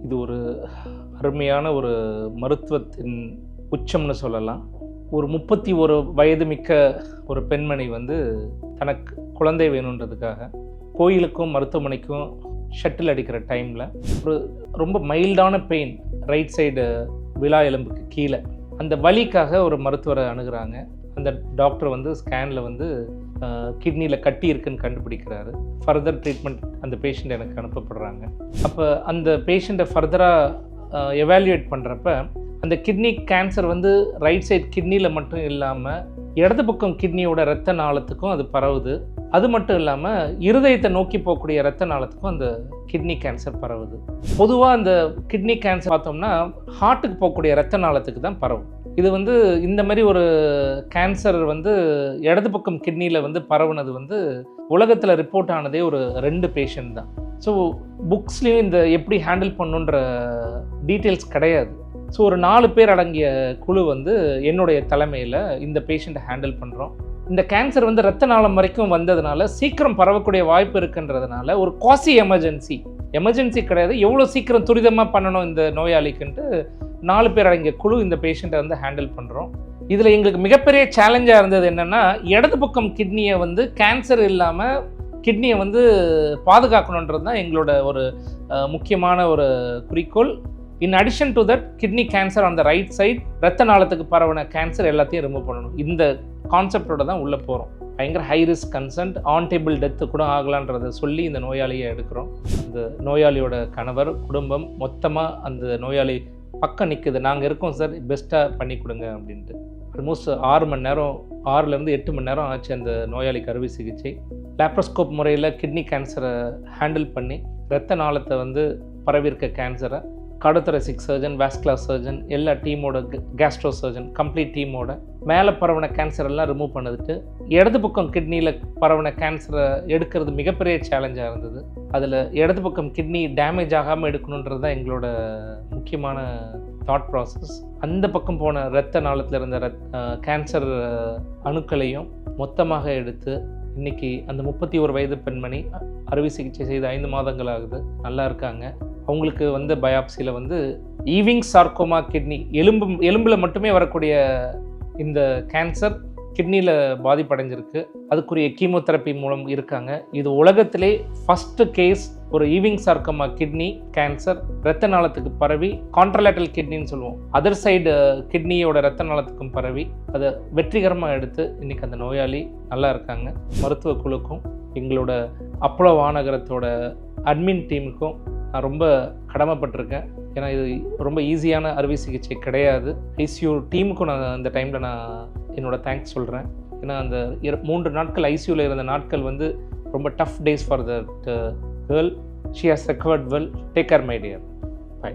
இது ஒரு அருமையான ஒரு மருத்துவத்தின் உச்சம்னு சொல்லலாம். ஒரு 31 வயது மிக்க ஒரு பெண்மணி வந்து தனக்கு குழந்தை வேணுன்றதுக்காக கோயிலுக்கும் மருத்துவமனைக்கும் ஷட்டில் அடிக்கிற டைமில் ஒரு ரொம்ப மைல்டான பெயின் ரைட் சைடு விலா எலும்புக்கு கீழே, அந்த வலிக்காக ஒரு மருத்துவரை அணுகுறாங்க. அந்த டாக்டர் வந்து ஸ்கேனில் வந்து கிட்னியில் கட்டி இருக்குன்னு கண்டுபிடிக்கிறாரு. ஃபர்தர் ட்ரீட்மெண்ட் அந்த பேஷண்ட் எனக்கு அனுப்பப்படுறாங்க. அப்போ அந்த பேஷண்ட்டை ஃபர்தராக எவாலுவேட் பண்ணுறப்ப அந்த கிட்னி கேன்சர் வந்து ரைட் சைட் கிட்னியில் மட்டும் இல்லாமல் இடது பக்கம் கிட்னியோட இரத்த நாளத்துக்கும் அது பரவுது. அது மட்டும் இல்லாமல் இருதயத்தை நோக்கி போகக்கூடிய இரத்த நாளத்துக்கும் அந்த கிட்னி கேன்சர் பரவுது. பொதுவாக அந்த கிட்னி கேன்சர் பார்த்தோம்னா ஹார்ட்டுக்கு போகக்கூடிய இரத்த நாளத்துக்கு தான் பரவும். இது வந்து இந்த மாதிரி ஒரு கேன்சர் வந்து இடது பக்கம் கிட்னியில் வந்து பரவுனது வந்து உலகத்தில் ரிப்போர்ட் ஆனதே ஒரு 2 பேஷண்ட் தான். ஸோ புக்ஸ்லேயும் இந்த எப்படி ஹேண்டில் பண்ணுன்ற டீட்டெயில்ஸ் கிடையாது. ஸோ ஒரு 4 பேர் அடங்கிய குழு வந்து என்னுடைய தலைமையில் இந்த பேஷண்ட்டை ஹேண்டில் பண்ணுறோம். இந்த கேன்சர் வந்து இரத்த நாளம் வரைக்கும் வந்ததுனால சீக்கிரம் பரவக்கூடிய வாய்ப்பு இருக்குன்றதுனால ஒரு குவாசி எமர்ஜென்சி கிடையாது, எவ்வளோ சீக்கிரம் துரிதமாக பண்ணணும் இந்த நோயாளிக்குன்ட்டு 4 பேர் அடங்கிய குழு இந்த பேஷண்ட்டை வந்து ஹேண்டில் பண்ணுறோம். இதில் எங்களுக்கு மிகப்பெரிய சேலஞ்சாக இருந்தது என்னென்னா, இடது பக்கம் கிட்னியை வந்து கேன்சர் இல்லாமல் கிட்னியை வந்து பாதுகாக்கணுன்றது தான் எங்களோட ஒரு முக்கியமான ஒரு குறிக்கோள். In addition to that kidney cancer on the right side, இரத்த நாளத்துக்கு பரவன கேன்சர் எல்லாத்தையும் ரிமூவ் பண்ணணும். இந்த கான்செப்டோட தான் உள்ளே போகிறோம். பயங்கர high risk consent, on table death கூட ஆகலான்றதை சொல்லி இந்த நோயாளியை எடுக்கிறோம். அந்த நோயாளியோட கணவர் குடும்பம் மொத்தமாக அந்த நோயாளி பக்கம் நிற்குது, நாங்கள் இருக்கோம் சார், பெஸ்ட்டாக பண்ணி கொடுங்க அப்படின்ட்டு. ஆல்மோஸ்ட் 6 மணி நேரம், 6லேருந்து 8 மணி நேரம் ஆச்சு அந்த நோயாளிக்கு அறுவை சிகிச்சை. லேப்ரோஸ்கோப் முறையில் கிட்னி கேன்சரை ஹேண்டில் பண்ணி இரத்த நாளத்தை வந்து பரவிருக்க கேன்சரை கார்டியோதொராசிக் சர்ஜன், வாஸ்குலர் சர்ஜன், எல்லா டீமோட, கேஸ்ட்ரோ சர்ஜன், கம்ப்ளீட் டீமோட மேலே பரவன கேன்சர் எல்லாம் ரிமூவ் பண்ணதுட்டு இடது பக்கம் கிட்னியில் பரவன கேன்சரை எடுக்கிறது மிகப்பெரிய சேலஞ்சாக இருந்தது. அதில் இடது பக்கம் கிட்னி டேமேஜ் ஆகாமல் எடுக்கணுன்றது தான் எங்களோட முக்கியமான தாட் ப்ராசஸ். அந்த பக்கம் போன இரத்த நாளத்தில் இருந்த கேன்சர் அணுக்களையும் மொத்தமாக எடுத்து இன்றைக்கி அந்த 31 வயது பெண்மணி அறுவை சிகிச்சை செய்து 5 மாதங்கள் ஆகுது, நல்லா இருக்காங்க. அவங்களுக்கு வந்து பயாப்சியில் வந்து ஈவிங் சார்கோமா கிட்னி, எலும்பில் மட்டுமே வரக்கூடிய இந்த கேன்சர் கிட்னியில் பாதிப்படைஞ்சிருக்கு. அதுக்குரிய கீமோதெரப்பி மூலம் இருக்காங்க. இது உலகத்திலே ஃபஸ்ட்டு கேஸ் ஒரு ஈவிங் சார்கோமா கிட்னி கேன்சர் இரத்த நாளத்துக்கு பரவி, கான்ட்ரலேட்டரல் கிட்னின்னு சொல்லுவோம், அதர் சைடு கிட்னியோட இரத்த நாளத்துக்கும் பரவி அதை வெற்றிகரமாக எடுத்து இன்றைக்கி அந்த நோயாளி நல்லா இருக்காங்க. மருத்துவ குழுக்கும் எங்களோட அப்போலோ வானகரத்தோட அட்மின் டீமுக்கும் நான் ரொம்ப கடமைப்பட்டிருக்கேன். ஏன்னா இது ரொம்ப ஈஸியான அறுவை சிகிச்சை கிடையாது. ஐசியூ டீமுக்கும் நான் அந்த டைமில் நான் என்னோட தேங்க்ஸ் சொல்கிறேன். ஏன்னா அந்த 3 நாட்கள் ஐசியூவில் இருந்த நாட்கள் வந்து ரொம்ப tough days for that girl. She has recovered well. Take care my dear. By.